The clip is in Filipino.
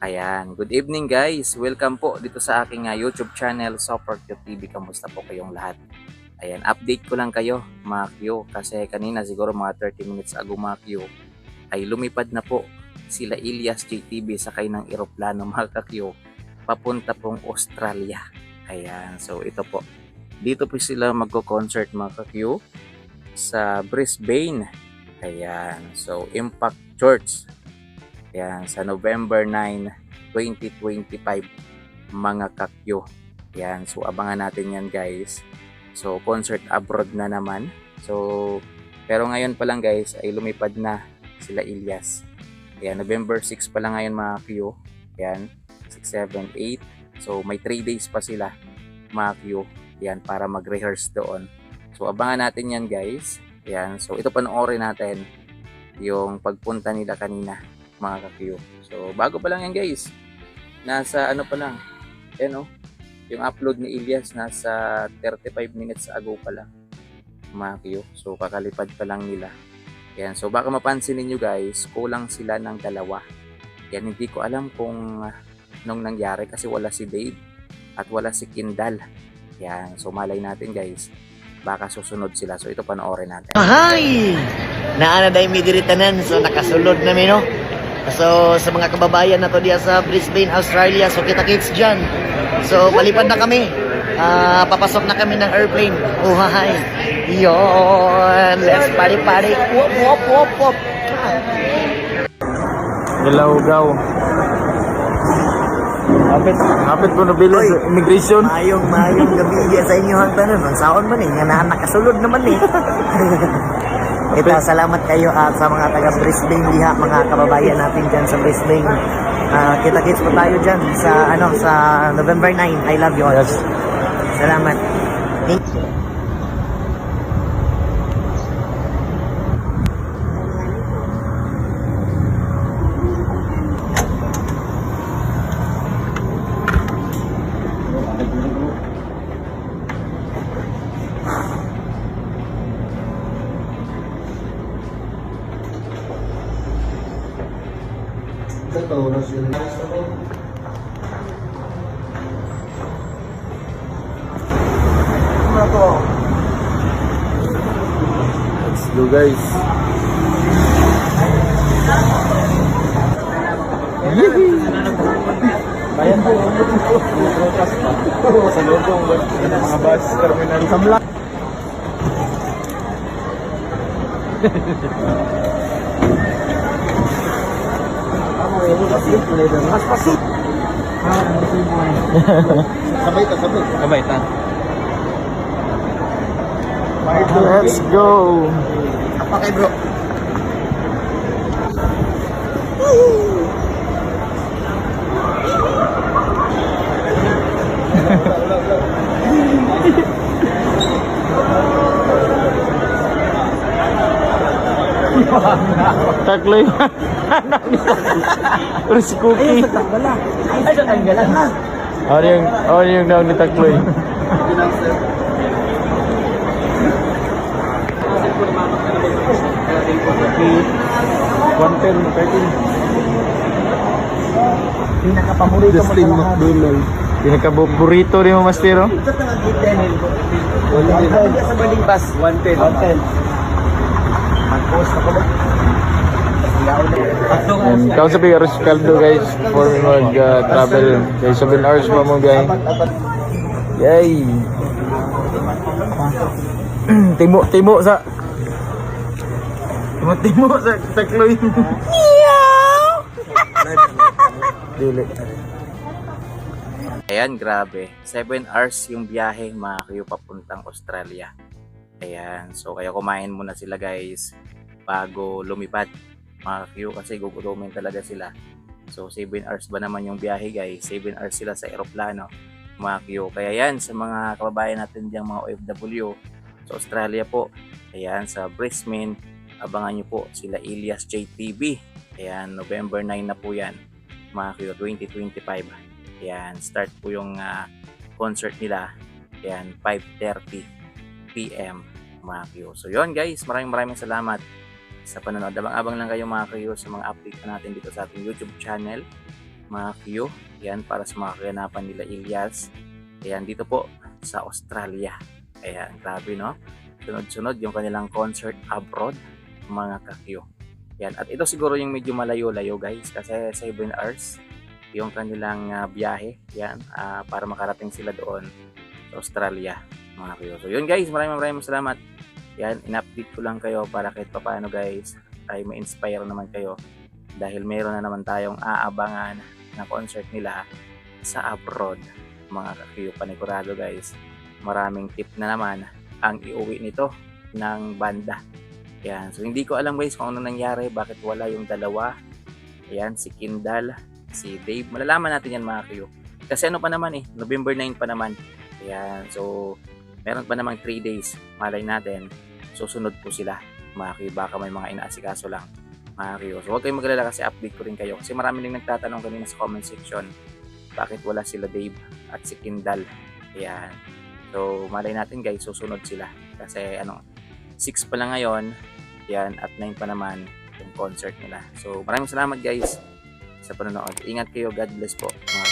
Ayan, good evening guys. Welcome po dito sa aking YouTube channel, Support Q TV. Kamusta po kayong lahat? Ayan, update ko lang kayo mga Q kasi kanina siguro mga 30 minutes ago mga Q ay lumipad na po sila Ilyas JTV sakay ng eroplano mga Q papunta pong Australia. Ayan, so ito po. Dito po sila magko-concert mga Q sa Brisbane. Ayan, so Impact Church. Ayan, sa November 9, 2025 mga kakyo. Ayan, so abangan natin yan guys. So concert abroad na naman. So pero ngayon pa lang guys ay lumipad na sila Ilyas. Ayan, November 6 pa lang ngayon mga Q. Ayan, 6, 7, 8. So may 3 days pa sila mga Q. Ayan, para mag-rehearse doon. So abangan natin yan guys. Ayan, so ito panoorin natin yung pagpunta nila kanina mga ka-Q. So bago pa lang yan guys. Nasa ano pa lang. Ayan yung upload ni Ilyas nasa 35 minutes ago pa lang mga Q. So kakalipad pa lang nila. Ayan, so baka mapansin niyo guys, kulang sila ng dalawa. Yan, hindi ko alam kung nung nangyari kasi wala si Dave at wala si Kindal. Yan, so malay natin guys. Baka susunod sila. So ito panoorin natin. Ahay! Naana dahil may diritanan. So nakasulod namin, no? So sa mga kababayan na to diya sa Brisbane, Australia. So kita-kits dyan. So palipad na kami. Papasok na kami ng airplane. Uhay! Yon! Let's party-party! Wop, wop, wop, wop! Galaw-gaw. Hapit po nabili sa immigration. Mayong gabi diya sa inyo hang tanan. Ang saon man nga nakasulod naman eh. Ito, salamat kayo at sa mga taga Brisbane diha, mga kababayan natin diyan sa Brisbane. Kita-kits po tayo diyan sa November 9. I love you all. Yes. Salamat. Thank you. Let's go guys. Bayan po. Sa loob ng mga bus terminal. Samla. Sabay ta. Let's go. Apa kay bro? Takloy. Terus si Cookie. Ay, sa tanggalan na. Ano yung daw ni Takloy? Pinakapaborito mo sa lahat. Pinaka-burrito rin mo, Mastero? Ito na ang gift sa boarding pass. 110. Mag-post ako ba? And kausap yung Aros Caldo guys for mag-travel. Kaya 7 hours pa mo guys. Yay! Timo sa Takloy. Dili. Ayan, grabe. 7 hours yung biyahe mga Q papuntang Australia. Ayan, so kaya kumain muna sila guys bago lumipad mga Q kasi gugutumin talaga sila. So 7 hours ba naman yung biyahe guys? 7 hours sila sa eroplano mga Q. Kaya yan sa mga kababayan natin diyang mga OFW sa Australia po. Ayan, sa Brisbane, abangan nyo po sila Ilyas JTV. Ayan, November 9 na po yan mga Q 2025. Ayan, start po yung concert nila. Ayan, 5:30 PM mga Q. So yun guys, maraming salamat sa panonood. Abang-abang lang kayo mga Q sa mga update natin dito sa ating YouTube channel. mga Q. Yan, para sa mga kaganapan nila Ilyas. Ayan, dito po sa Australia. Ayan, grabe no? Sunod-sunod yung kanilang concert abroad, mga ka-Q. Yan, at ito siguro yung medyo malayo-layo guys, kasi 7 hours yung kanilang biyahe. Yan, para makarating sila doon sa Australia, mga Q. So yun guys, maraming salamat. Yan, in-update ko lang kayo para kahit papaano guys, ay ma-inspire naman kayo. Dahil mayroon na naman tayong aabangan na concert nila sa abroad, mga ka-Q. Panigurado guys, maraming tip na naman ang iuwi nito ng banda. Yan. So hindi ko alam guys kung ano nangyari, bakit wala yung dalawa. Ayan, si Kindal, si Dave. Malalaman natin yan mga Q. Kasi ano pa naman November 9 pa naman. Ayan. So meron pa namang 3 days. Malay natin, susunod po sila mga Q. Baka may mga inaasikaso lang mga Q. So huwag kayong magalala kasi update ko rin kayo. Kasi marami rin nagtatanong kanina sa comment section, bakit wala sila Dave at si Kindal. Ayan. So malay natin guys, susunod sila. Kasi 6 pa lang ngayon, yan, at 9 pa naman yung concert nila. So maraming salamat guys sa panonood. Ingat kayo, God bless po mga